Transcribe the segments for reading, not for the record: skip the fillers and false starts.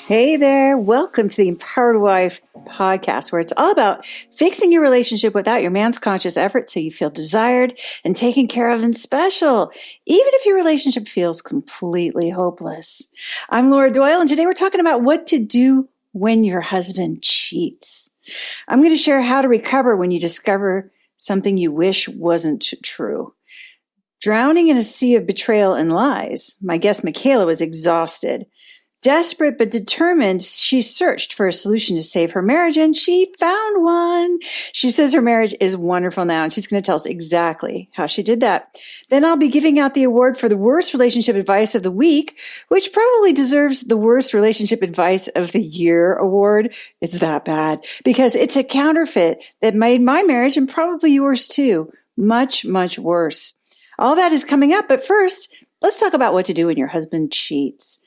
Hey there. Welcome to the Empowered Wife podcast, where it's all about fixing your relationship without your man's conscious effort so you feel desired and taken care of and special, even if your relationship feels completely hopeless. I'm Laura Doyle, and today we're talking about what to do when your husband cheats. I'm going to share how to recover when you discover something you wish wasn't true. Drowning in a sea of betrayal and lies, my guest Michaela was exhausted. Desperate but determined, she searched for a solution to save her marriage, and she found one. She says her marriage is wonderful now, and she's going to tell us exactly how she did that. Then I'll be giving out the award for the worst relationship advice of the week, which probably deserves the worst relationship advice of the year award. It's that bad because it's a counterfeit that made my marriage, and probably yours too, much, much worse. All that is coming up, but first, let's talk about what to do when your husband cheats.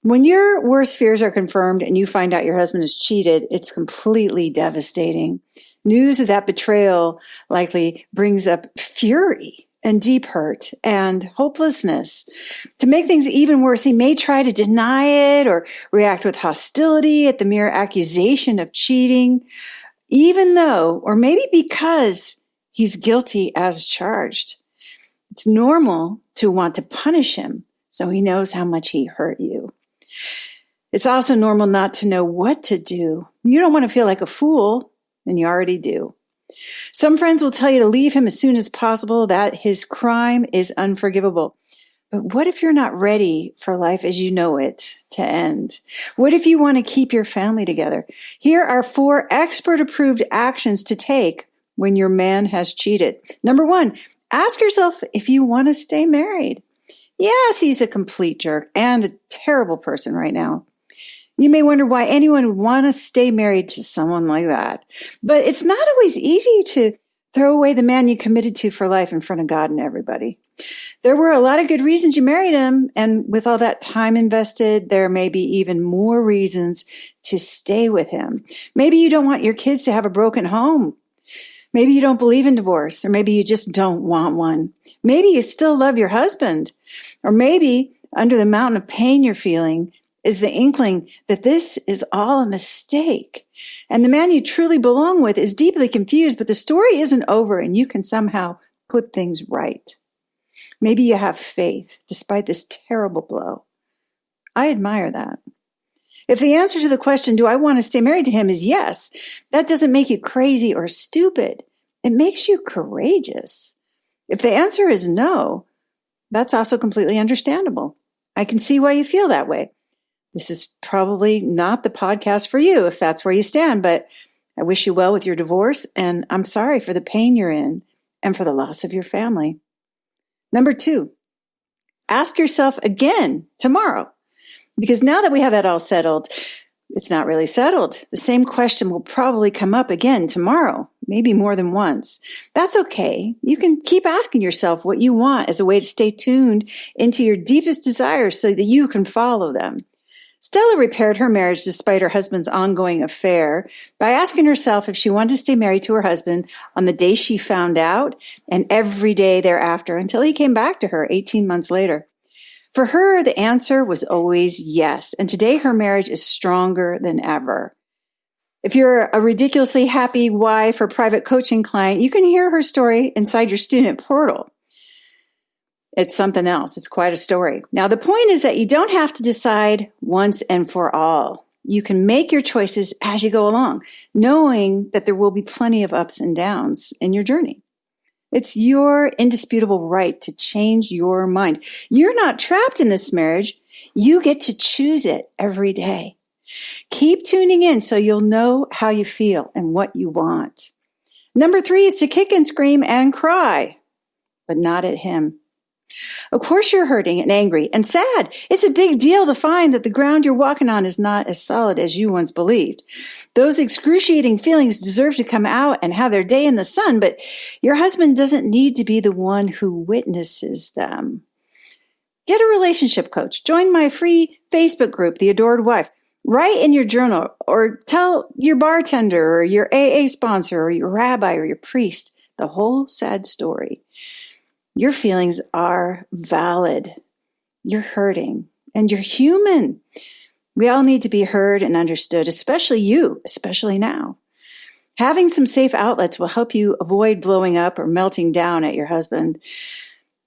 When your worst fears are confirmed and you find out your husband has cheated, it's completely devastating. News of that betrayal likely brings up fury and deep hurt and hopelessness. To make things even worse, he may try to deny it or react with hostility at the mere accusation of cheating, even though, or maybe because, he's guilty as charged. It's normal to want to punish him so he knows how much he hurt you. It's also normal not to know what to do. You don't want to feel like a fool, and you already do. Some friends will tell you to leave him as soon as possible, that his crime is unforgivable. But what if you're not ready for life as you know it to end? What if you want to keep your family together? Here are 4 expert-approved actions to take when your man has cheated. Number 1, ask yourself if you want to stay married. Yes, he's a complete jerk and a terrible person right now. You may wonder why anyone would want to stay married to someone like that. But it's not always easy to throw away the man you committed to for life in front of God and everybody. There were a lot of good reasons you married him, and with all that time invested, there may be even more reasons to stay with him. Maybe you don't want your kids to have a broken home. Maybe you don't believe in divorce, or maybe you just don't want one. Maybe you still love your husband, or maybe under the mountain of pain you're feeling is the inkling that this is all a mistake. And the man you truly belong with is deeply confused, but the story isn't over and you can somehow put things right. Maybe you have faith despite this terrible blow. I admire that. If the answer to the question, do I want to stay married to him, is yes, that doesn't make you crazy or stupid. It makes you courageous. If the answer is no, that's also completely understandable. I can see why you feel that way. This is probably not the podcast for you if that's where you stand, but I wish you well with your divorce, and I'm sorry for the pain you're in and for the loss of your family. Number 2, ask yourself again tomorrow, because now that we have that all settled, it's not really settled. The same question will probably come up again tomorrow, maybe more than once. That's okay. You can keep asking yourself what you want as a way to stay tuned into your deepest desires so that you can follow them. Stella repaired her marriage despite her husband's ongoing affair by asking herself if she wanted to stay married to her husband on the day she found out and every day thereafter until he came back to her 18 months later. For her, the answer was always yes, and today her marriage is stronger than ever. If you're a ridiculously happy wife or private coaching client, you can hear her story inside your student portal. It's something else. It's quite a story. Now, the point is that you don't have to decide once and for all. You can make your choices as you go along, knowing that there will be plenty of ups and downs in your journey. It's your indisputable right to change your mind. You're not trapped in this marriage. You get to choose it every day. Keep tuning in so you'll know how you feel and what you want. Number 3 is to kick and scream and cry, but not at him. Of course you're hurting and angry and sad. It's a big deal to find that the ground you're walking on is not as solid as you once believed. Those excruciating feelings deserve to come out and have their day in the sun, but your husband doesn't need to be the one who witnesses them. Get a relationship coach. Join my free Facebook group, The Adored Wife. Write in your journal or tell your bartender or your AA sponsor or your rabbi or your priest the whole sad story. Your feelings are valid. You're hurting and you're human. We all need to be heard and understood, especially you, especially now. Having some safe outlets will help you avoid blowing up or melting down at your husband.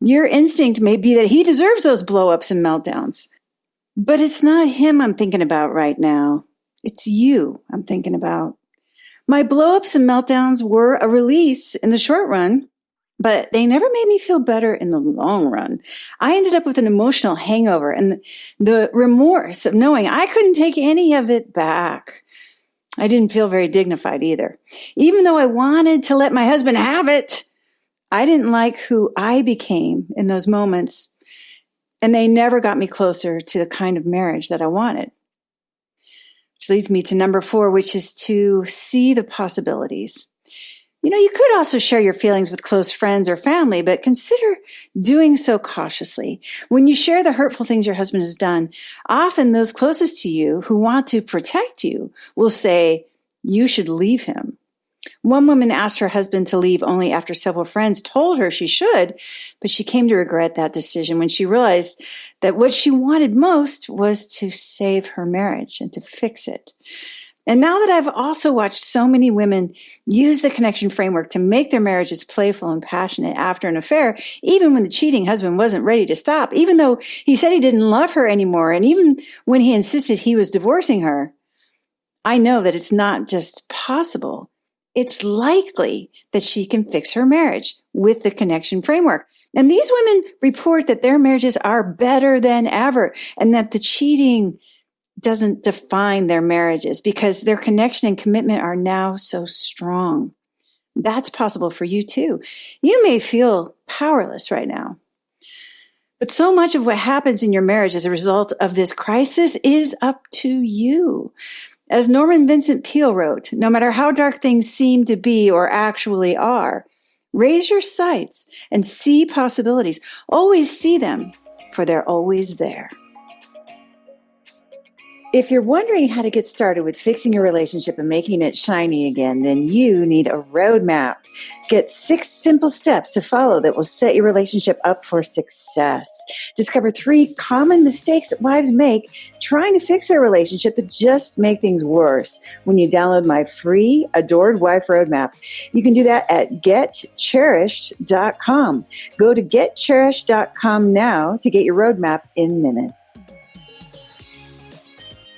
Your instinct may be that he deserves those blow-ups and meltdowns. But it's not him I'm thinking about right now. It's you I'm thinking about. My blow-ups and meltdowns were a release in the short run, but they never made me feel better in the long run. I ended up with an emotional hangover and the remorse of knowing I couldn't take any of it back. I didn't feel very dignified either. Even though I wanted to let my husband have it, I didn't like who I became in those moments, and they never got me closer to the kind of marriage that I wanted. Which leads me to number 4, which is to see the possibilities. You could also share your feelings with close friends or family, but consider doing so cautiously. When you share the hurtful things your husband has done, often those closest to you who want to protect you will say, you should leave him. One woman asked her husband to leave only after several friends told her she should, but she came to regret that decision when she realized that what she wanted most was to save her marriage and to fix it. And now that I've also watched so many women use the connection framework to make their marriages playful and passionate after an affair, even when the cheating husband wasn't ready to stop, even though he said he didn't love her anymore, and even when he insisted he was divorcing her, I know that it's not just possible. It's likely that she can fix her marriage with the connection framework. And these women report that their marriages are better than ever and that the cheating doesn't define their marriages because their connection and commitment are now so strong. That's possible for you too. You may feel powerless right now, but so much of what happens in your marriage as a result of this crisis is up to you. As Norman Vincent Peale wrote, no matter how dark things seem to be or actually are, raise your sights and see possibilities. Always see them, for they're always there. If you're wondering how to get started with fixing your relationship and making it shiny again, then you need a roadmap. Get 6 simple steps to follow that will set your relationship up for success. Discover 3 common mistakes that wives make trying to fix their relationship that just make things worse when you download my free Adored Wife Roadmap. You can do that at getcherished.com. Go to getcherished.com now to get your roadmap in minutes.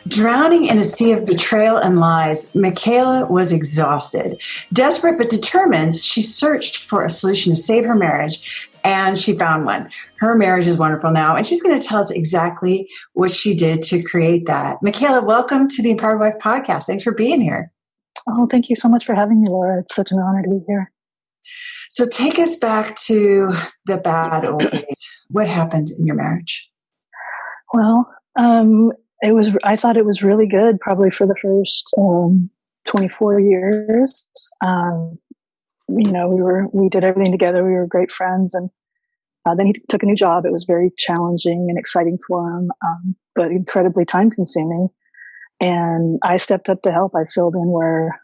Drowning in a sea of betrayal and lies, Michaela was exhausted. Desperate but determined, she searched for a solution to save her marriage, and she found one. Her marriage is wonderful now, and she's going to tell us exactly what she did to create that. Michaela, welcome to the Empowered Wife Podcast. Thanks for being here. Oh, thank you so much for having me, Laura. It's such an honor to be here. So take us back to the bad old days. What happened in your marriage? Well, I thought it was really good, probably for the first 24 years. We did everything together. We were great friends, and then he took a new job. It was very challenging and exciting for him, but incredibly time-consuming. And I stepped up to help. I filled in where,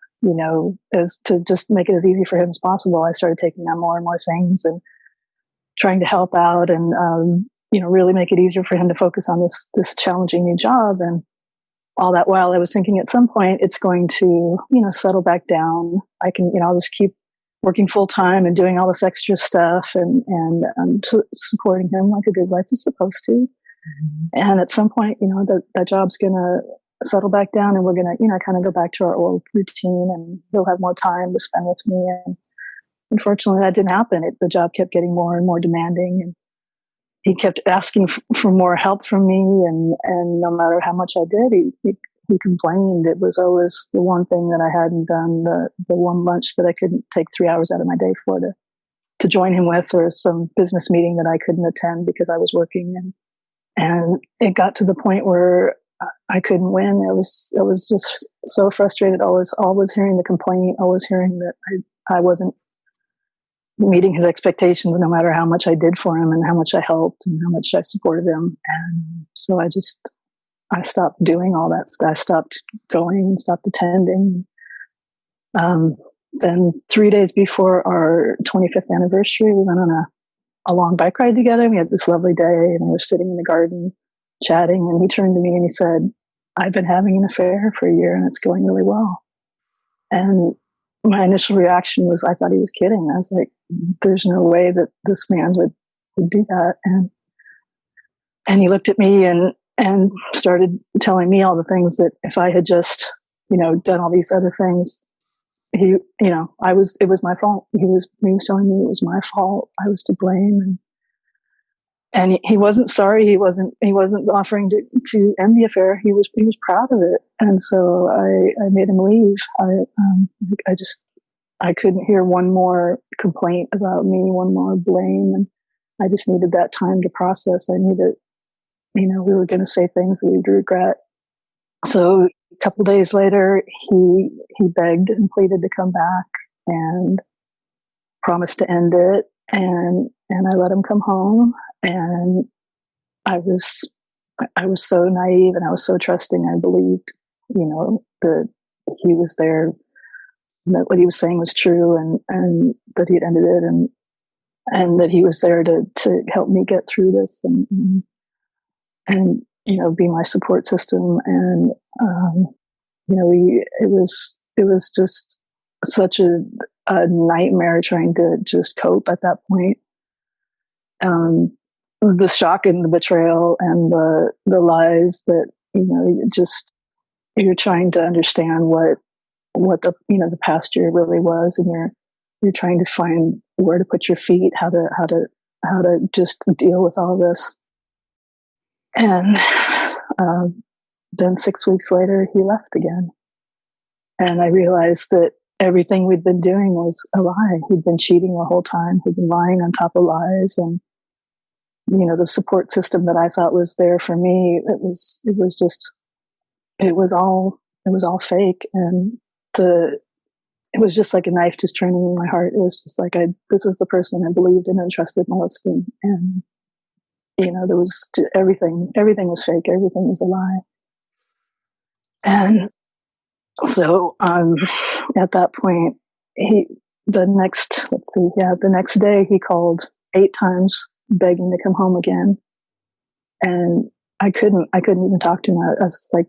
as to just make it as easy for him as possible. I started taking on more and more things and trying to help out and really make it easier for him to focus on this challenging new job. And all that while I was thinking at some point it's going to, settle back down. I can, I'll just keep working full time and doing all this extra stuff and supporting him like a good wife is supposed to. Mm-hmm. And at some point, that job's going to settle back down and we're going to, kind of go back to our old routine and he'll have more time to spend with me. And unfortunately that didn't happen. The job kept getting more and more demanding, and he kept asking for more help from me, and no matter how much I did, he complained. It was always the one thing that I hadn't done, the one lunch that I couldn't take 3 hours out of my day for to join him with, or some business meeting that I couldn't attend because I was working. And it got to the point where I couldn't win. I was just so frustrated, always hearing the complaint, always hearing that I wasn't meeting his expectations, no matter how much I did for him and how much I helped and how much I supported him. And so I stopped doing all that. I stopped going and stopped attending. Then 3 days before our 25th anniversary, we went on a long bike ride together. We had this lovely day and we were sitting in the garden chatting, and he turned to me and he said, I've been having an affair for a year and it's going really well. And my initial reaction was, I thought he was kidding. I was like, there's no way that this man would do that. And he looked at me and started telling me all the things that if I had just, done all these other things, it was my fault. He was telling me it was my fault. I was to blame. And he wasn't sorry. He wasn't offering to end the affair. He was proud of it. And so I made him leave. I couldn't hear one more complaint about me, one more blame. And I just needed that time to process. I knew that, we were going to say things that we would regret. So a couple of days later, he begged and pleaded to come back and promised to end it. And I let him come home. And I was so naive and I was so trusting. I believed, that he was there, that what he was saying was true, and that he had ended it, and that he was there to help me get through this and be my support system. And it was just such a nightmare trying to just cope at that point. The shock and the betrayal and the lies that you're trying to understand what the past year really was, and you're trying to find where to put your feet, how to just deal with all this. And then 6 weeks later, he left again. And I realized that everything we'd been doing was a lie. He'd been cheating the whole time. He'd been lying on top of lies. And, the support system that I thought was there for me, it was all fake. And it was just like a knife just turning in my heart. It was just like, this is the person I believed in and trusted most. And there was everything was fake. Everything was a lie. And so, at that point, the next day he called 8 times begging to come home again. And I couldn't even talk to him. I was like,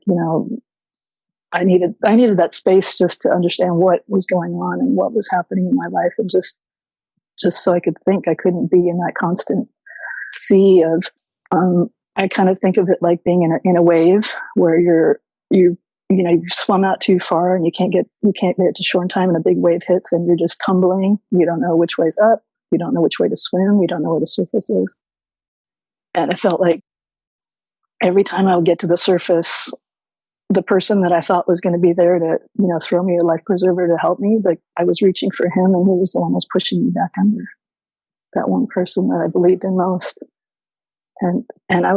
I needed that space just to understand what was going on and what was happening in my life, and just so I could think. I couldn't be in that constant sea of, I kind of think of it like being in a wave where you swum out too far and you can't get to shore in time, and a big wave hits and you're just tumbling. You don't know which way's up. You don't know which way to swim. You don't know where the surface is. And it felt like every time I would get to the surface, the person that I thought was going to be there to, throw me a life preserver to help me, like I was reaching for him, and he was the one who was pushing me back under. That one person that I believed in most. And I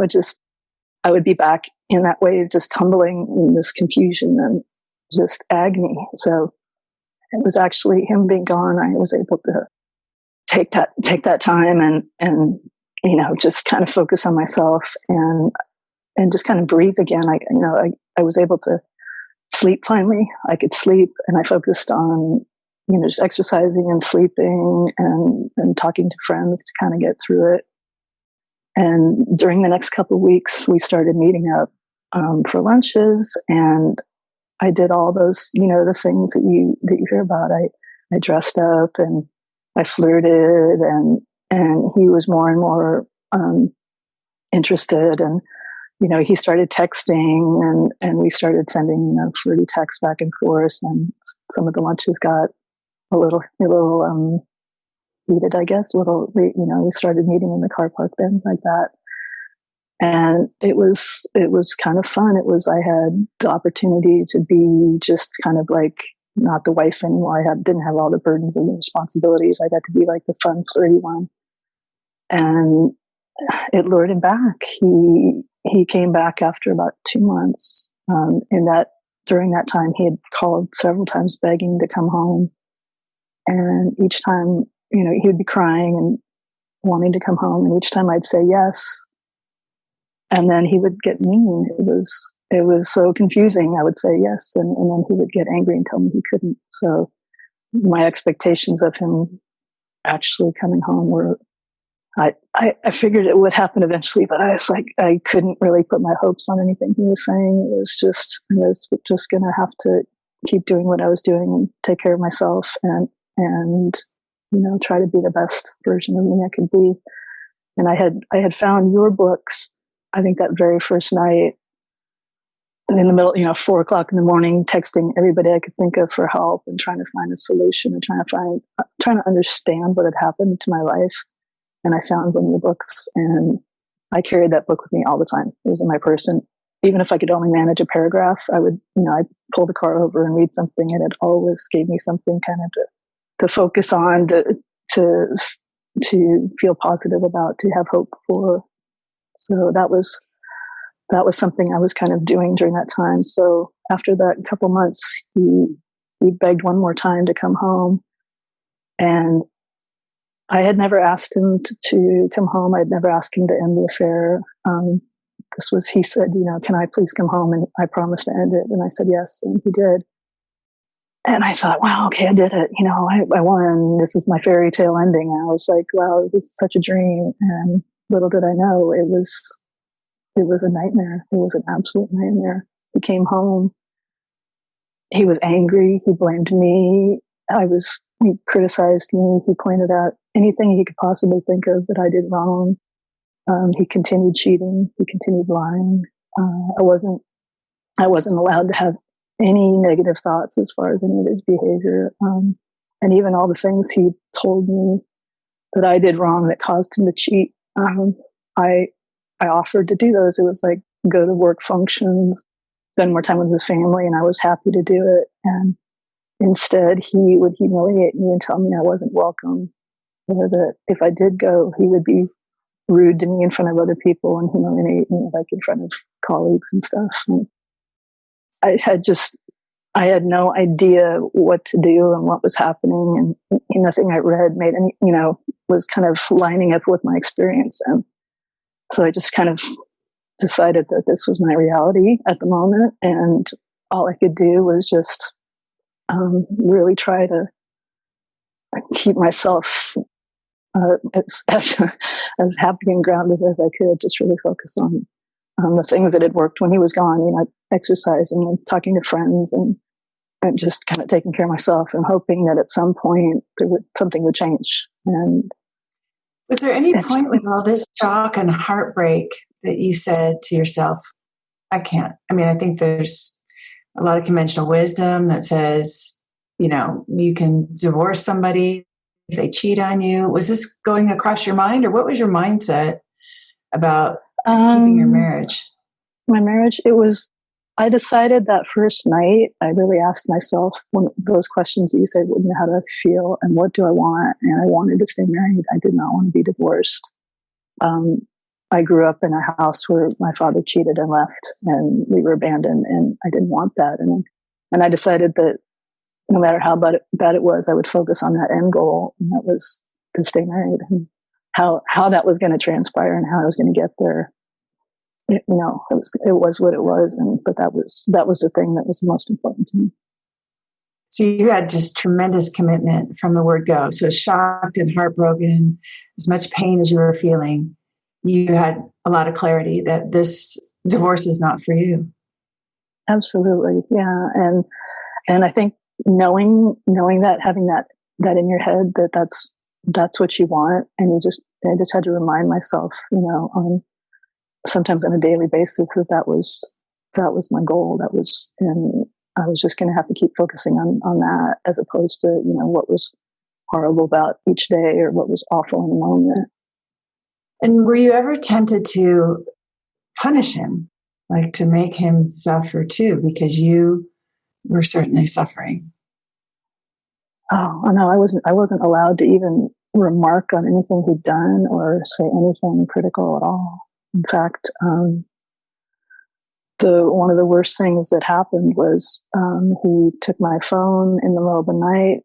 would be back in that wave, just tumbling in this confusion and just agony. So it was actually him being gone. I was able to take that time and just kind of focus on myself and just kind of breathe again. I was able to sleep finally. I could sleep, and I focused on, just exercising and sleeping and talking to friends to kind of get through it. And during the next couple of weeks, we started meeting up for lunches, and I did all those, the things that you hear about. I dressed up and I flirted, and he was more and more interested, and he started texting, and we started sending flirty texts back and forth, and some of the lunches got a little heated, I guess. We started meeting in the car park, things like that. And it was kind of fun. I had the opportunity to be just kind of like not the wife anymore. I didn't have all the burdens and the responsibilities. I got to be like the fun, flirty one. And it lured him back. He came back after about 2 months. During that time, he had called several times begging to come home. And each time, he would be crying and wanting to come home. And each time I'd say yes. And then he would get mean. It was so confusing. I would say yes. And then he would get angry and tell me he couldn't. So my expectations of him actually coming home were I figured it would happen eventually, but I was like, I couldn't really put my hopes on anything he was saying. I was just going to have to keep doing what I was doing and take care of myself and, try to be the best version of me I could be. And I had found your books, I think that very first night, and in the middle, 4:00 in the morning, texting everybody I could think of for help and trying to find a solution and trying to understand what had happened to my life. And I found one of the books, and I carried that book with me all the time. It was in my purse, and even if I could only manage a paragraph, I would, I'd pull the car over and read something, and it always gave me something kind of to focus on, to feel positive about, to have hope for. So that was something I was kind of doing during that time. So after that couple months, he begged one more time to come home, and I had never asked him to come home. I'd never asked him to end the affair. He said, can I please come home? And I promised to end it. And I said, yes. And he did. And I thought, wow, okay, I did it. I won. This is my fairy tale ending. And I was like, wow, this is such a dream. And little did I know, it was a nightmare. It was an absolute nightmare. He came home. He was angry. He blamed me. He criticized me. He pointed out anything he could possibly think of that I did wrong. He continued cheating. He continued lying. I wasn't allowed to have any negative thoughts as far as any of his behavior. And even all the things he told me that I did wrong that caused him to cheat. I offered to do those. It was like go to work functions, spend more time with his family, and I was happy to do it. And instead, he would humiliate me and tell me I wasn't welcome, or that if I did go, he would be rude to me in front of other people and humiliate me, like in front of colleagues and stuff. And I had no idea what to do and what was happening, and nothing I read made any, was kind of lining up with my experience. And so I just kind of decided that this was my reality at the moment, and all I could do was just really try to keep myself as happy and grounded as I could. Just really focus on the things that had worked when he was gone. Exercising and talking to friends, and just kind of taking care of myself and hoping that at some point something would change. And was there any point with all this shock and heartbreak that you said to yourself, I can't? I mean, I think there's a lot of conventional wisdom that says, you can divorce somebody if they cheat on you. Was this going across your mind, or what was your mindset about keeping your marriage? My marriage, I decided that first night, I really asked myself those questions that you said, how do I feel and what do I want? And I wanted to stay married. I did not want to be divorced. I grew up in a house where my father cheated and left, and we were abandoned, and I didn't want that. And I decided that no matter how bad it was, I would focus on that end goal, and that was to stay married. And how that was going to transpire and how I was going to get there, it was what it was. But that was the thing that was the most important to me. So you had just tremendous commitment from the word go. So shocked and heartbroken, as much pain as you were feeling, you had a lot of clarity that this divorce was not for you. Absolutely. Yeah. And I think knowing that, having that in your head, that's what you want. And I just had to remind myself, sometimes on a daily basis that was my goal. And I was just going to have to keep focusing on that, as opposed to, what was horrible about each day or what was awful in the moment. And were you ever tempted to punish him, like to make him suffer too, because you were certainly suffering? Oh no, I wasn't allowed to even remark on anything he'd done or say anything critical at all. In fact, one of the worst things that happened was he took my phone in the middle of the night.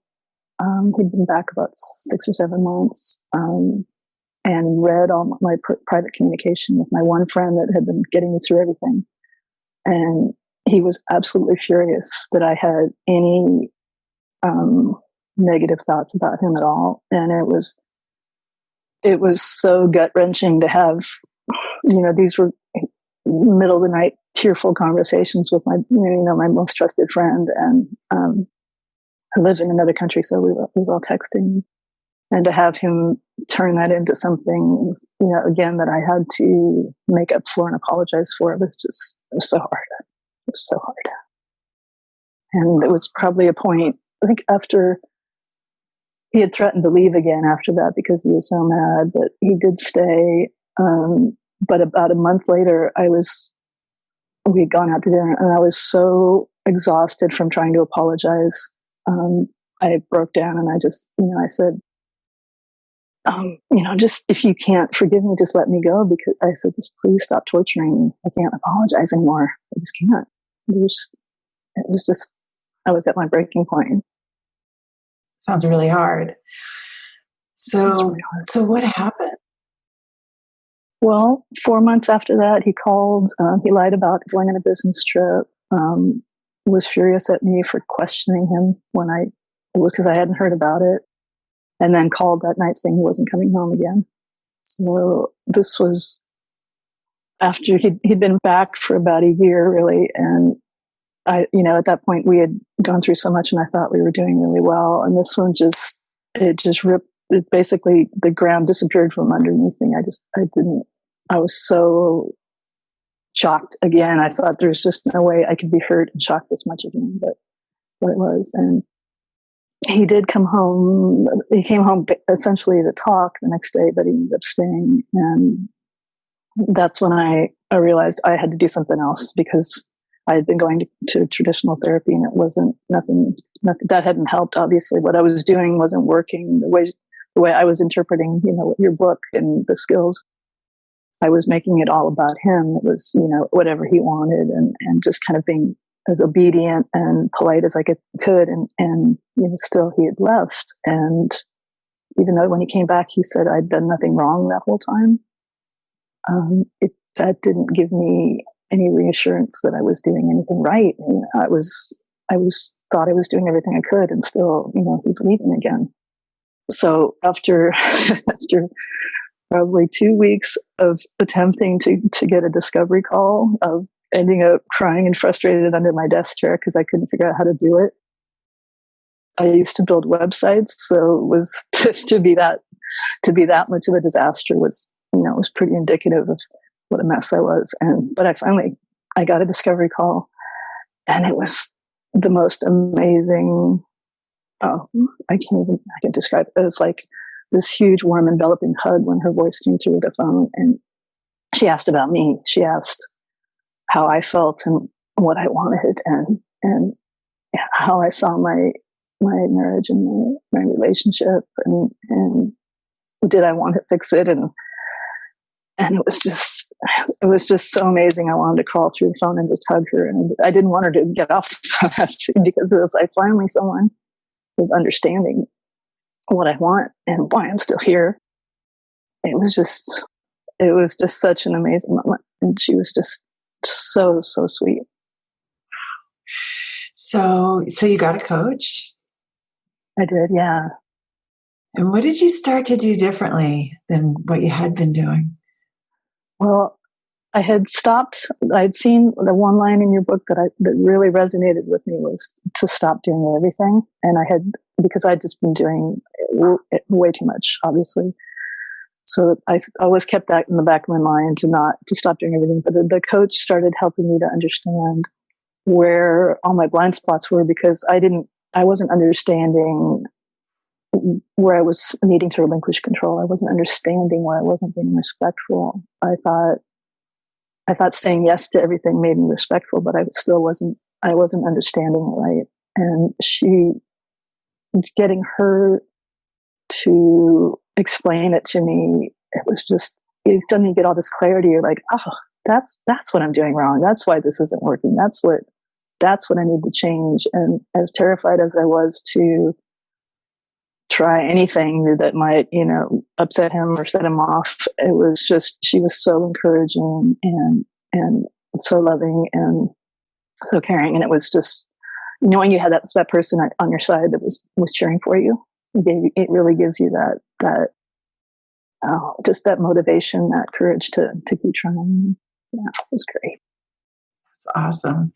He'd been back about 6 or 7 months, and read all my private communication with my one friend that had been getting me through everything. And he was absolutely furious that I had any negative thoughts about him at all. And it was it was so gut wrenching to have, these were middle of the night, tearful conversations with my most trusted friend, and who lives in another country. So we were all texting, and to have him turn that into something, again, that I had to make up for and apologize for, it was so hard. It was so hard. And it was probably a point, I think, after he had threatened to leave again after that because he was so mad, but he did stay. But about a month later, we had gone out to dinner, and I was so exhausted from trying to apologize. I broke down, and I just, I said, just, if you can't forgive me, just let me go. Because I said, just please stop torturing me. I can't apologize anymore. I just can't. It was just, I was at my breaking point. Sounds really hard. So what happened? Well, 4 months after that, he called. He lied about going on a business trip. Was furious at me for questioning him when it was because I hadn't heard about it, and then called that night saying he wasn't coming home again. So this was after he'd been back for about a year, really, and at that point we had gone through so much, and I thought we were doing really well, and this one just ripped. It basically, the ground disappeared from underneath me. I was so shocked again. I thought there's just no way I could be hurt and shocked this much again, but what it was. And he did come home. He came home essentially to talk the next day, but he ended up staying. And that's when I realized I had to do something else, because I had been going to traditional therapy, and it wasn't nothing that hadn't helped. Obviously, what I was doing wasn't working. The way I was interpreting, your book and the skills, I was making it all about him. It was, whatever he wanted, and just kind of being as obedient and polite as I could. And still he had left. And even though when he came back, he said I'd done nothing wrong that whole time, that didn't give me any reassurance that I was doing anything right. And I thought I was doing everything I could, and still, he's leaving again. So after probably 2 weeks of attempting to get a discovery call, of ending up crying and frustrated under my desk chair because I couldn't figure out how to do it. I used to build websites, so it was to be that much of a disaster was pretty indicative of what a mess I was. But I got a discovery call, and it was the most amazing. Oh, I can describe it. It was like this huge, warm, enveloping hug when her voice came through the phone, and she asked about me. She asked how I felt and what I wanted, and how I saw my marriage and my relationship, and did I want to fix it, and it was just so amazing. I wanted to crawl through the phone and just hug her, and I didn't want her to get off the phone because it was like finally someone is understanding what I want and why I'm still here. It was just such an amazing moment, and she was just so sweet. So you got a coach? I did, yeah. And what did you start to do differently than what you had been doing? Well, I had stopped. I'd seen the one line in your book that really resonated with me, was to stop doing everything. And because I'd just been doing way too much, obviously. So I always kept that in the back of my mind to stop doing everything. But the coach started helping me to understand where all my blind spots were, because I wasn't understanding where I was needing to relinquish control. I wasn't understanding why I wasn't being respectful. I thought saying yes to everything made me respectful, but I wasn't understanding it right. And getting her to explain it to me, it's done me get all this clarity. You're like, oh, that's what I'm doing wrong. That's why this isn't working. That's what I need to change. And as terrified as I was to try anything that might, upset him or set him off, it was just, she was so encouraging and so loving and so caring. And it was just knowing you had that person on your side that was cheering for you. It really gives you that just that motivation, that courage to keep trying. Yeah, it was great. That's awesome.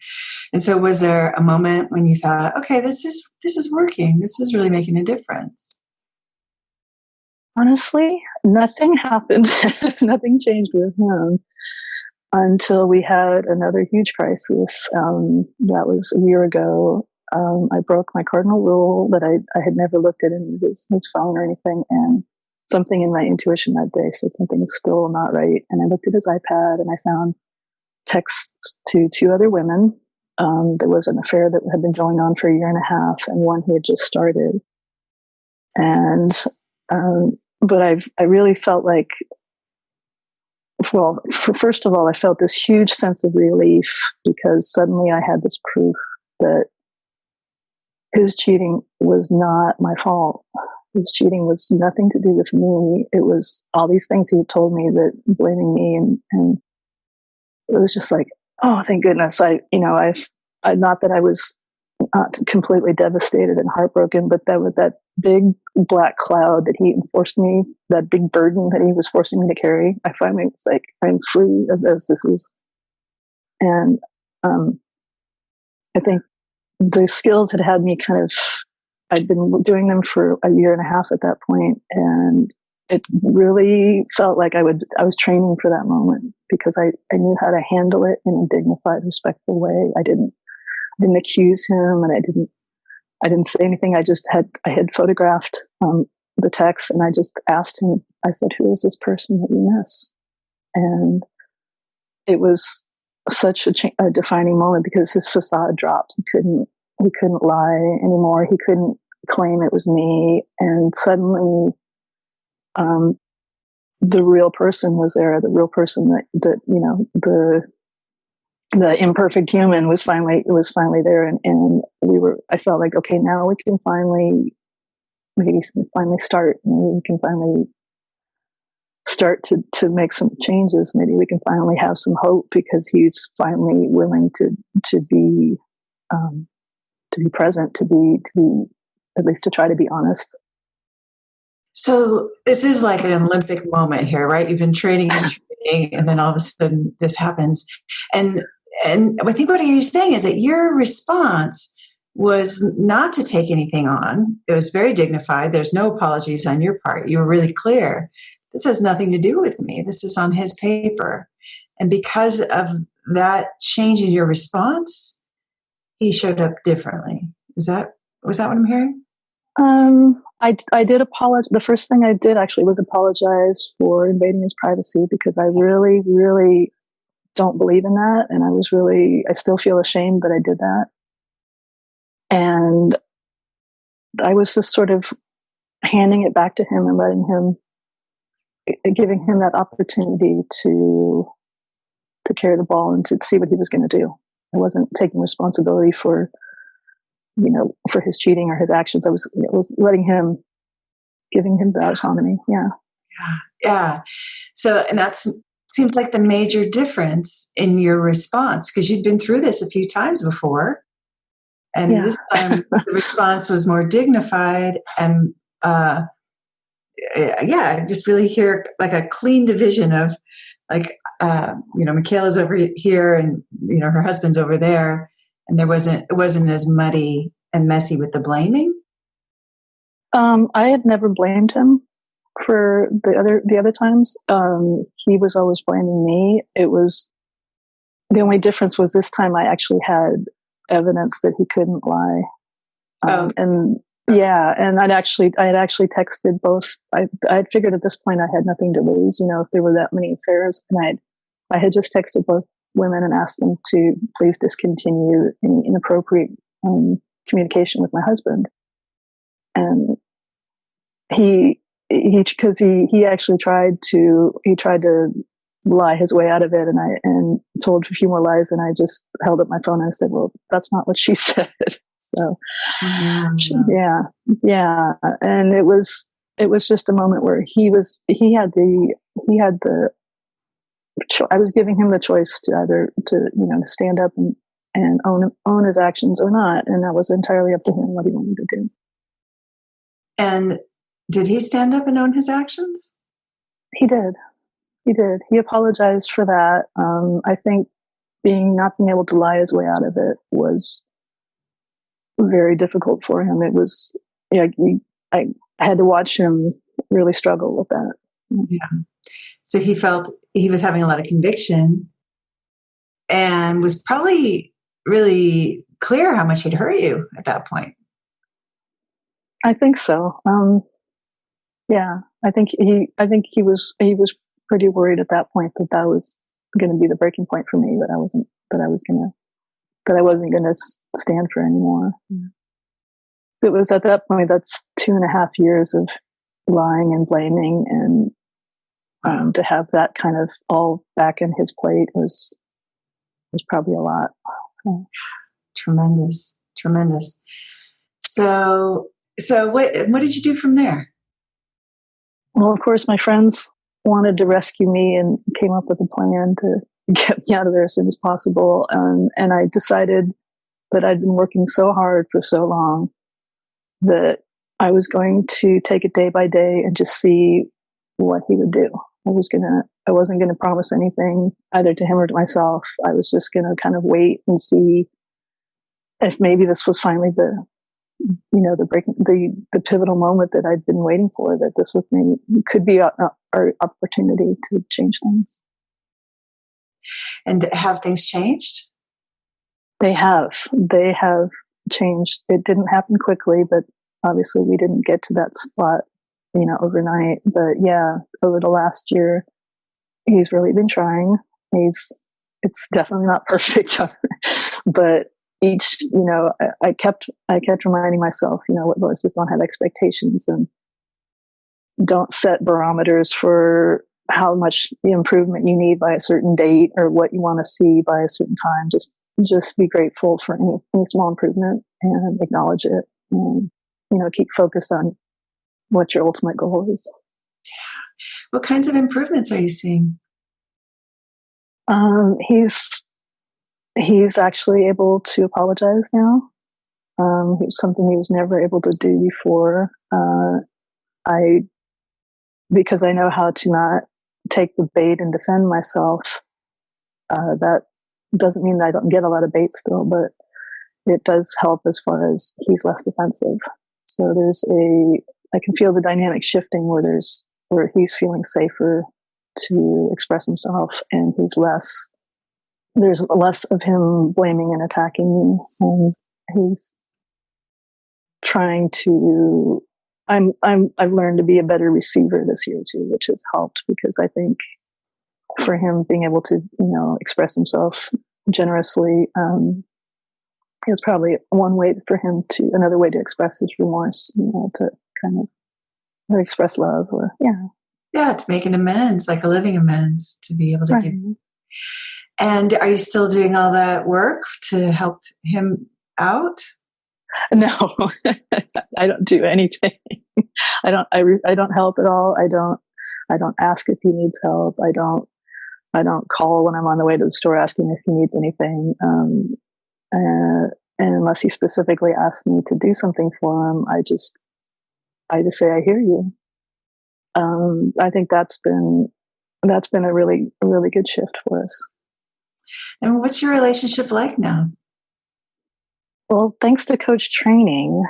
And so was there a moment when you thought, okay, this is working. This is really making a difference? Honestly, nothing happened. Nothing changed with him until we had another huge crisis. That was a year ago. I broke my cardinal rule that I had never looked at any of his phone or anything, and something in my intuition that day said something is still not right. And I looked at his iPad and I found texts to two other women. There was an affair that had been going on for a year and a half, and one he had just started. And but I really felt like, well, first of all, I felt this huge sense of relief because suddenly I had this proof that his cheating was not my fault. His cheating was nothing to do with me. It was all these things he had told me that blaming me, and it was just like, oh, thank goodness. Not that I was not completely devastated and heartbroken, but that with that big black cloud that he enforced me, that big burden that he was forcing me to carry, I finally was like, I'm free of this. And I think the skills had me I'd been doing them for a year and a half at that point, and it really felt like I was training for that moment because I knew how to handle it in a dignified, respectful way. I didn't accuse him, and I didn't say anything. I had photographed the text, and I just asked him. I said, "Who is this person that you miss?" And it was such a defining moment because his facade dropped. He couldn't lie anymore. He couldn't claim it was me, and suddenly, the real person was there. The real person that the imperfect human was finally there, and I felt like, okay, now we can finally start. Maybe we can finally start to make some changes. Maybe we can finally have some hope because he's finally willing to be present, to be at least to try to be honest. So this is like an Olympic moment here, right? You've been training and training, and then all of a sudden this happens. And I think what you're saying is that your response was not to take anything on. It was very dignified. There's no apologies on your part. You were really clear. This has nothing to do with me. This is on his paper. And because of that change in your response, he showed up differently. Was that what I'm hearing? I did apologize. The first thing I did actually was apologize for invading his privacy because I really, really don't believe in that. And I still feel ashamed that I did that. And I was just sort of handing it back to him and giving him that opportunity to carry the ball and to see what he was going to do. I wasn't taking responsibility for his cheating or his actions. I was giving him the autonomy. Yeah. Yeah. So, and seems like the major difference in your response, because you'd been through this a few times before. And this time the response was more dignified and, I just really hear like a clean division of like, Michaela's over here and, her husband's over there. And it wasn't as muddy and messy with the blaming. I had never blamed him for the other times. He was always blaming me. It was the only difference was this time I actually had evidence that he couldn't lie. And I had actually texted both. I had figured at this point I had nothing to lose. If there were that many affairs, and I had just texted both women and asked them to please discontinue any inappropriate communication with my husband. And he actually tried to lie his way out of it, and told a few more lies, and I just held up my phone and I said, well, that's not what she said. So yeah. And it was just a moment where I was giving him the choice to either to stand up and own his actions or not, and that was entirely up to him what he wanted to do. And did he stand up and own his actions? He did. He did. He apologized for that. I think not being able to lie his way out of it was very difficult for him. It was, yeah, I had to watch him really struggle with that. Yeah. So he felt he was having a lot of conviction and was probably really clear how much he'd hurt you at that point. I think so. Yeah, I think he was pretty worried at that point that was going to be the breaking point for me, that I wasn't going to stand for anymore. Yeah. It was at that point, that's 2.5 years of lying and blaming, and to have that kind of all back in his plate was probably a lot. Yeah. Tremendous. So what did you do from there? Well, of course, my friends wanted to rescue me and came up with a plan to get me out of there as soon as possible. And I decided that I'd been working so hard for so long that I was going to take it day by day and just see what he would do. I wasn't gonna promise anything either to him or to myself. I was just gonna kind of wait and see if maybe this was finally the pivotal moment that I'd been waiting for, that this was maybe could be our opportunity to change things. And have things changed? They have changed. It didn't happen quickly, but obviously we didn't get to that spot, overnight. But yeah, over the last year, he's really been trying. It's definitely not perfect, but I kept reminding myself, what voices don't have expectations and don't set barometers for how much improvement you need by a certain date or what you want to see by a certain time. Just be grateful for any small improvement and acknowledge it, and keep focused on what your ultimate goal is. What kinds of improvements are you seeing? He's actually able to apologize now. It was something he was never able to do before. Because I know how to not take the bait and defend myself. That doesn't mean that I don't get a lot of bait still, but it does help as far as he's less defensive. So I can feel the dynamic shifting where he's feeling safer to express himself, and there's less of him blaming and attacking me, and he's trying to. I've learned to be a better receiver this year too, which has helped, because I think for him being able to, express himself generously, is probably another way to express his remorse, to kind of, or express love, or to make an amends, like a living amends, to be able to right. give. And are you still doing all that work to help him out? No, I don't do anything. I don't help at all. I don't ask if he needs help. I don't call when I'm on the way to the store asking if he needs anything. And unless he specifically asks me to do something for him, I just say, I hear you. I think that's been a really good shift for us. And what's your relationship like now? Well, thanks to coach training,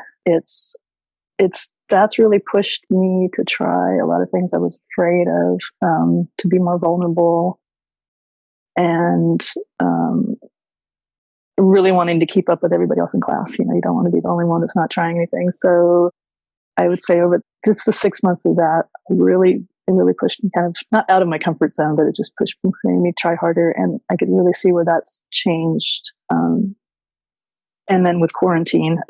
that's really pushed me to try a lot of things I was afraid of, to be more vulnerable, and really wanting to keep up with everybody else in class. You don't want to be the only one that's not trying anything. So I would say over just the 6 months of that, it really pushed me kind of not out of my comfort zone, but it just pushed me to try harder. And I could really see where that's changed. And then with quarantine,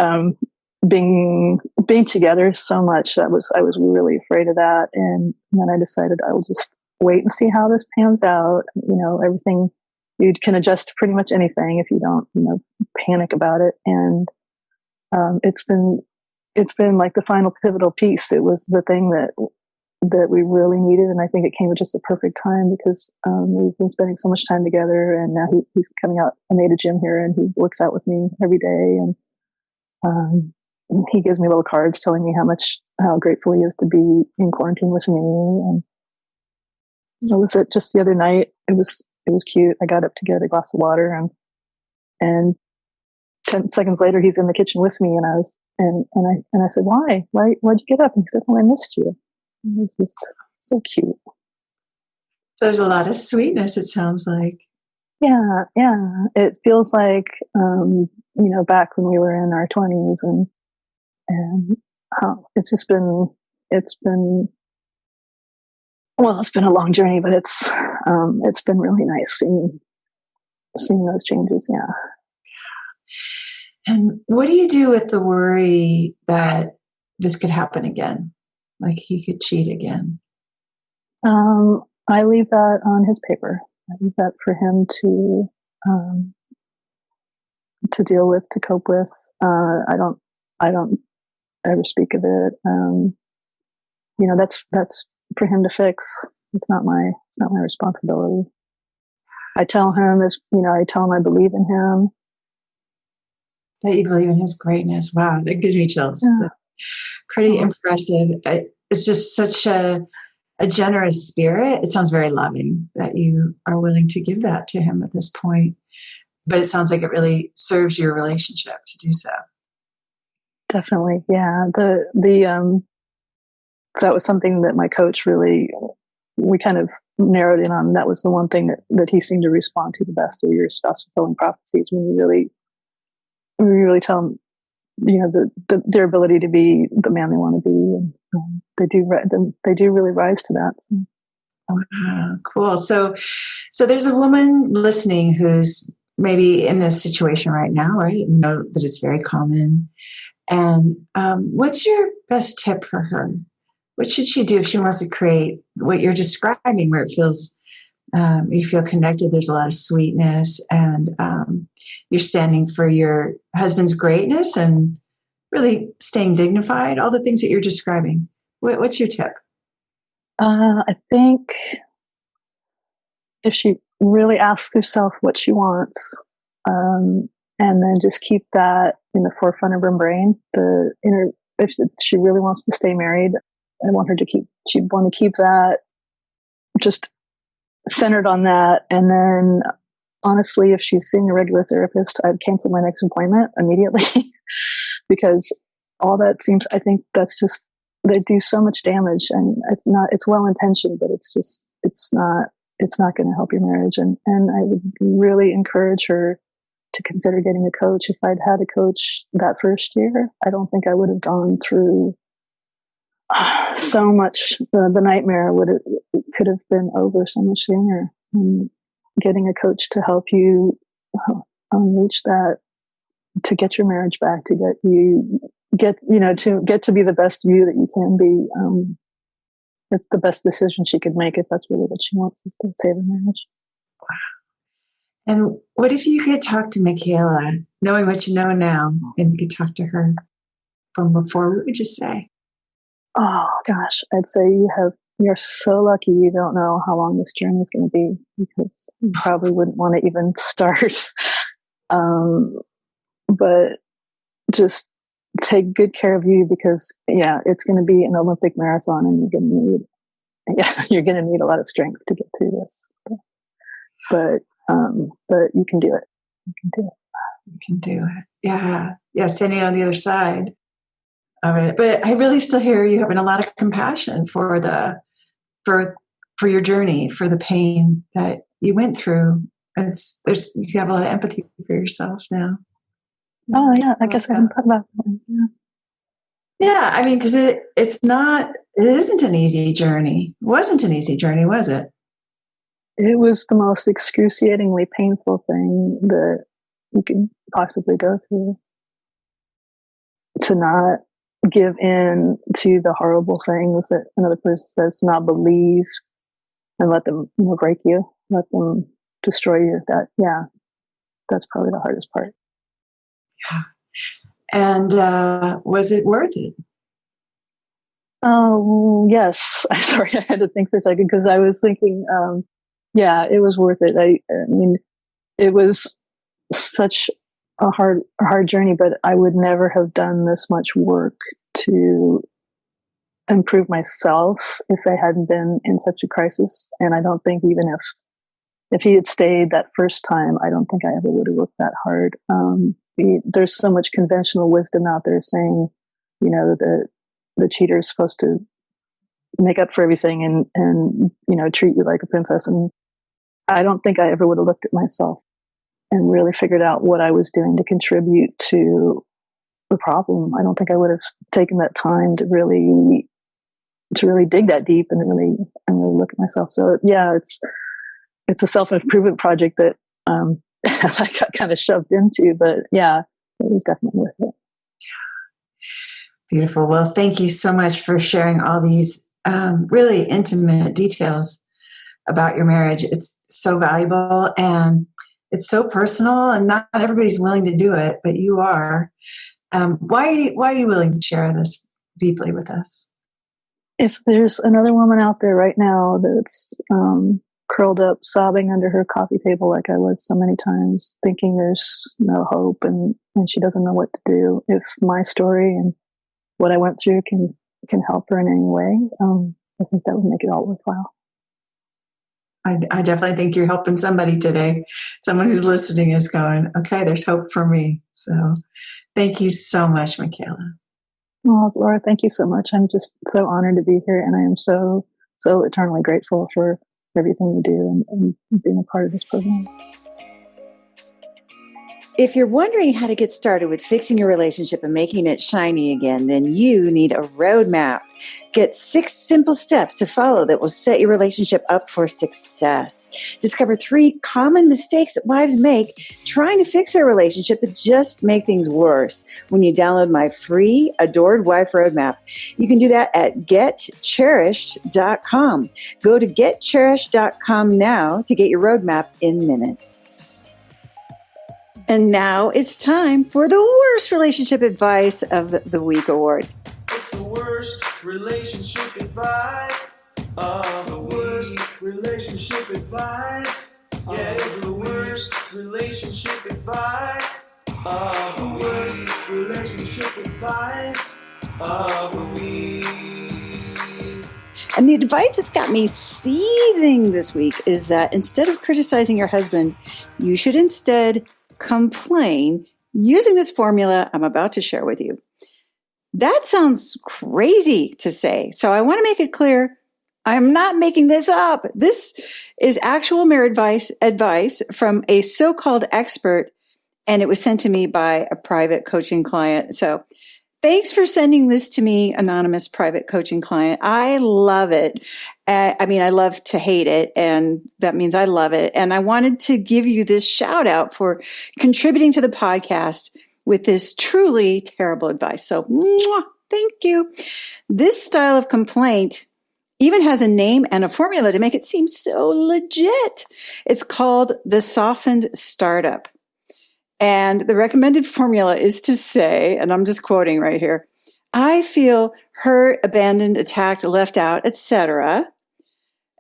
being together so much, I was really afraid of that. And then I decided I will just wait and see how this pans out. Everything, you can adjust to pretty much anything if you don't, panic about it. And it's been like the final pivotal piece. It was the thing that we really needed, and I think it came at just the perfect time, because we've been spending so much time together, and now he's coming out. I made a gym here, and he works out with me every day, and he gives me little cards telling me how grateful he is to be in quarantine with me, It was just the other night. It was cute. I got up to get a glass of water, and 10 seconds later, he's in the kitchen with me, and I said, why'd you get up? And he said, oh, I missed you. And it was just so cute. So there's a lot of sweetness, it sounds like. Yeah. It feels like, back when we were in our 20s, and it's been a long journey, but it's been really nice seeing those changes. Yeah. And what do you do with the worry that this could happen again? Like he could cheat again? I leave that on his paper. I leave that for him to deal with, to cope with. I don't ever speak of it. That's for him to fix. It's not my responsibility. I tell him I believe in him. That you believe in his greatness. Wow, that gives me chills. Yeah. That's pretty impressive. It's just such a generous spirit. It sounds very loving that you are willing to give that to him at this point. But it sounds like it really serves your relationship to do so. Definitely, yeah. That was something that my coach we kind of narrowed in on. That was the one thing that he seemed to respond to the best of your spouse fulfilling prophecies, when you really tell them, their ability to be the man they want to be, and they do really rise to that. So. Cool. So there's a woman listening who's maybe in this situation right now, right? You know that it's very common. And what's your best tip for her? What should she do if she wants to create what you're describing, where it feels you feel connected? There's a lot of sweetness, and you're standing for your husband's greatness and really staying dignified. All the things that you're describing. What's your tip? I think if she really asks herself what she wants, and then just keep that in the forefront of her brain, if she really wants to stay married, she'd want to keep that just centered on that. And then, honestly, if she's seeing a regular therapist, I'd cancel my next appointment immediately because I think that's just, they do so much damage, and it's well intentioned, but it's not going to help your marriage. And I would really encourage her to consider getting a coach. If I'd had a coach that first year, I don't think I would have gone through so much. The nightmare could have been over so much sooner. And getting a coach to help you reach that, to get your marriage back, to get to be the best you that you can be. It's the best decision she could make if that's really what she wants, is to save a marriage. And what if you could talk to Michaela, knowing what you know now, and you could talk to her from before? What would you say? Oh gosh, I'd say you're so lucky you don't know how long this journey is going to be, because you probably wouldn't want to even start. But just take good care of you, because it's going to be an Olympic marathon, and you're going to need a lot of strength to get through this. But you can do it. You can do it. You can do it. Yeah. Standing on the other side of it. But I really still hear you having a lot of compassion for your journey, for the pain that you went through. And you have a lot of empathy for yourself now. Oh yeah, I guess I hadn't thought about that. Yeah, I mean, because it isn't an easy journey. It wasn't an easy journey, was it? It was the most excruciatingly painful thing that you could possibly go through. To not give in to the horrible things that another person says, to not believe and let them, break you, let them destroy you. That's probably the hardest part. Yeah. And was it worth it? Oh, yes. Sorry, I had to think for a second, because I was thinking, it was worth it. I mean, it was such a hard journey, but I would never have done this much work to improve myself if I hadn't been in such a crisis. And I don't think even if he had stayed that first time, I don't think I ever would have worked that hard. There's so much conventional wisdom out there saying, the cheater is supposed to make up for everything and treat you like a princess. And I don't think I ever would have looked at myself and really figured out what I was doing to contribute to the problem. I don't think I would have taken that time to really dig that deep and really look at myself. So yeah, it's a self-improvement project that I got kind of shoved into, but yeah, it was definitely worth it. Beautiful. Well, thank you so much for sharing all these really intimate details about your marriage. It's so valuable and it's so personal, and not everybody's willing to do it, but you are. Why are you willing to share this deeply with us? If there's another woman out there right now that's curled up, sobbing under her coffee table like I was so many times, thinking there's no hope and she doesn't know what to do, if my story and what I went through can help her in any way, I think that would make it all worthwhile. I definitely think you're helping somebody today. Someone who's listening is going, okay, there's hope for me. So thank you so much, Michaela. Well, Laura, thank you so much. I'm just so honored to be here, and I am so, so eternally grateful for everything you do and being a part of this program. If you're wondering how to get started with fixing your relationship and making it shiny again, then you need a roadmap. Get 6 simple steps to follow that will set your relationship up for success. Discover 3 common mistakes that wives make trying to fix their relationship that just make things worse when you download my free Adored Wife Roadmap. You can do that at getcherished.com. Go to getcherished.com now to get your roadmap in minutes. And now it's time for the worst relationship advice of the week award. It's the worst relationship advice of the worst relationship advice. Yeah, it's the worst relationship advice of the worst relationship advice of the week. And the advice that's got me seething this week is that instead of criticizing your husband, you should instead complain using this formula I'm about to share with you. That sounds crazy to say, so I want to make it clear I'm not making this up. This is actual marriage advice from a so-called expert, and it was sent to me by a private coaching client. So thanks for sending this to me, anonymous private coaching client. I love it. I love to hate it, and that means I love it. And I wanted to give you this shout out for contributing to the podcast with this truly terrible advice. So, thank you. This style of complaint even has a name and a formula to make it seem so legit. It's called the softened startup. And the recommended formula is to say, and I'm just quoting right here, I feel hurt, abandoned, attacked, left out, etc.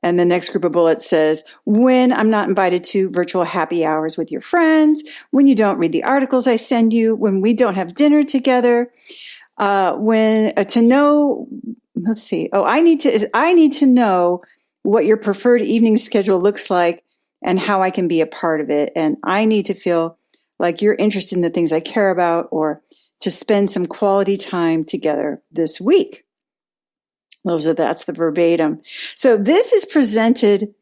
And the next group of bullets says, when I'm not invited to virtual happy hours with your friends, when you don't read the articles I send you, when we don't have dinner together, I need to know what your preferred evening schedule looks like and how I can be a part of it. And I need to feel like you're interested in the things I care about, or to spend some quality time together this week. That's the verbatim. So this is presented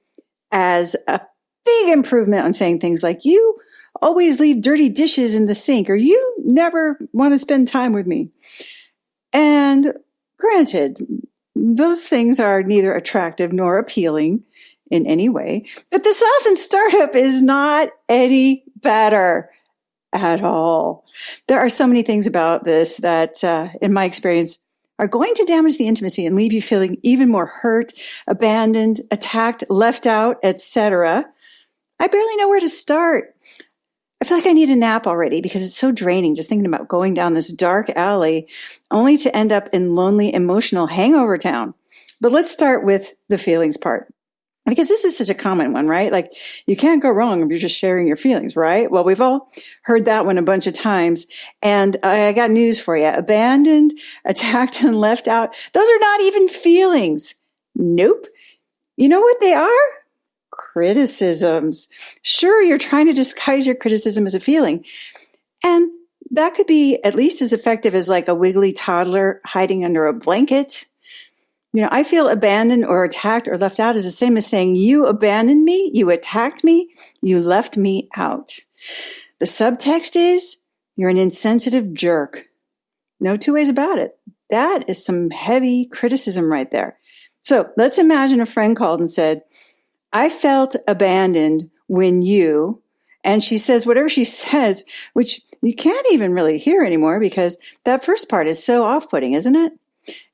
as a big improvement on saying things like, you always leave dirty dishes in the sink, or you never want to spend time with me. And granted, those things are neither attractive nor appealing in any way, but the softened startup is not any better at all. There are so many things about this that, in my experience, are going to damage the intimacy and leave you feeling even more hurt, abandoned, attacked, left out, etc. I barely know where to start. I feel like I need a nap already because it's so draining just thinking about going down this dark alley only to end up in lonely, emotional hangover town. But let's start with the feelings part. Because this is such a common one, right? Like, you can't go wrong if you're just sharing your feelings, right? Well, we've all heard that one a bunch of times. And I got news for you. Abandoned, attacked, and left out. Those are not even feelings. Nope. You know what they are? Criticisms. Sure, you're trying to disguise your criticism as a feeling. And that could be at least as effective as like a wiggly toddler hiding under a blanket. I feel abandoned or attacked or left out is the same as saying you abandoned me, you attacked me, you left me out. The subtext is you're an insensitive jerk. No two ways about it. That is some heavy criticism right there. So let's imagine a friend called and said, I felt abandoned when you, and she says whatever she says, which you can't even really hear anymore because that first part is so off-putting, isn't it?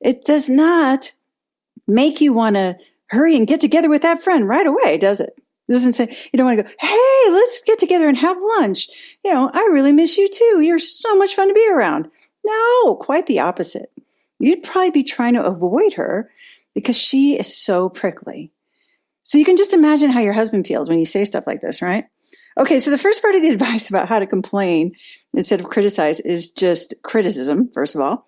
It does not make you want to hurry and get together with that friend right away, does it? It doesn't say, you don't want to go, hey, let's get together and have lunch. I really miss you too. You're so much fun to be around. No, quite the opposite. You'd probably be trying to avoid her because she is so prickly. So you can just imagine how your husband feels when you say stuff like this, right? Okay, so the first part of the advice about how to complain instead of criticize is just criticism, first of all.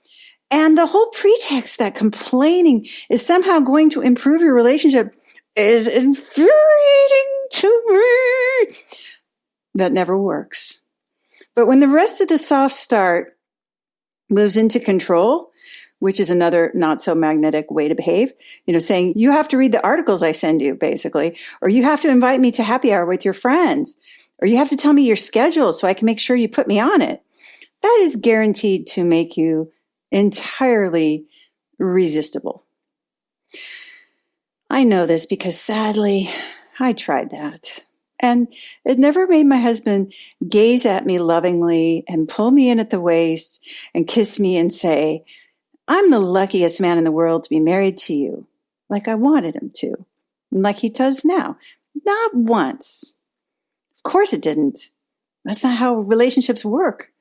And the whole pretext that complaining is somehow going to improve your relationship is infuriating to me. That never works. But when the rest of the soft start moves into control, which is another not so magnetic way to behave, saying you have to read the articles I send you, basically, or you have to invite me to happy hour with your friends, or you have to tell me your schedule so I can make sure you put me on it. That is guaranteed to make you entirely resistible. I know this because sadly, I tried that. And it never made my husband gaze at me lovingly and pull me in at the waist and kiss me and say, I'm the luckiest man in the world to be married to you, like I wanted him to, and like he does now. Not once. Of course it didn't. That's not how relationships work.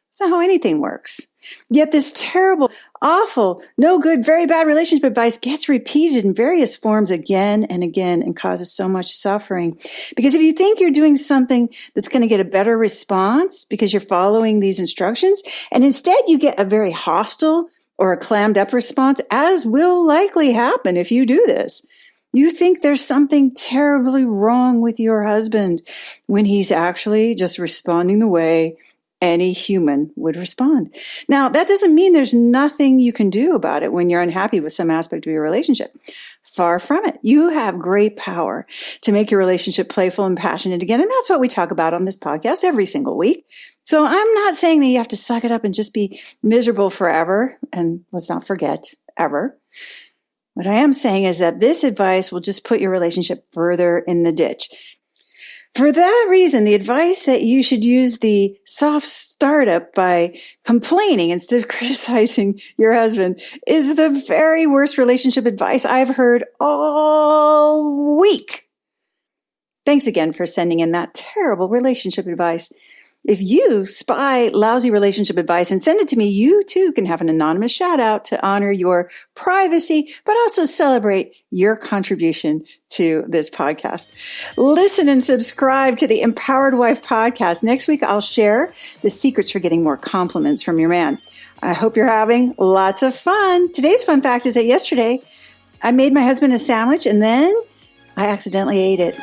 That's not how anything works. Yet this terrible, awful, no good, very bad relationship advice gets repeated in various forms again and again and causes so much suffering. Because if you think you're doing something that's going to get a better response because you're following these instructions, and instead you get a very hostile or a clammed up response, as will likely happen if you do this, you think there's something terribly wrong with your husband when he's actually just responding the way any human would respond. Now, that doesn't mean there's nothing you can do about it when you're unhappy with some aspect of your relationship. Far from it. You have great power to make your relationship playful and passionate again. And that's what we talk about on this podcast every single week. So I'm not saying that you have to suck it up and just be miserable forever. And let's not forget, ever. What I am saying is that this advice will just put your relationship further in the ditch. For that reason, the advice that you should use the soft startup by complaining instead of criticizing your husband is the very worst relationship advice I've heard all week. Thanks again for sending in that terrible relationship advice. If you spy lousy relationship advice and send it to me, you too can have an anonymous shout out to honor your privacy, but also celebrate your contribution to this podcast. Listen and subscribe to the Empowered Wife podcast. Next week, I'll share the secrets for getting more compliments from your man. I hope you're having lots of fun. Today's fun fact is that yesterday I made my husband a sandwich and then I accidentally ate it.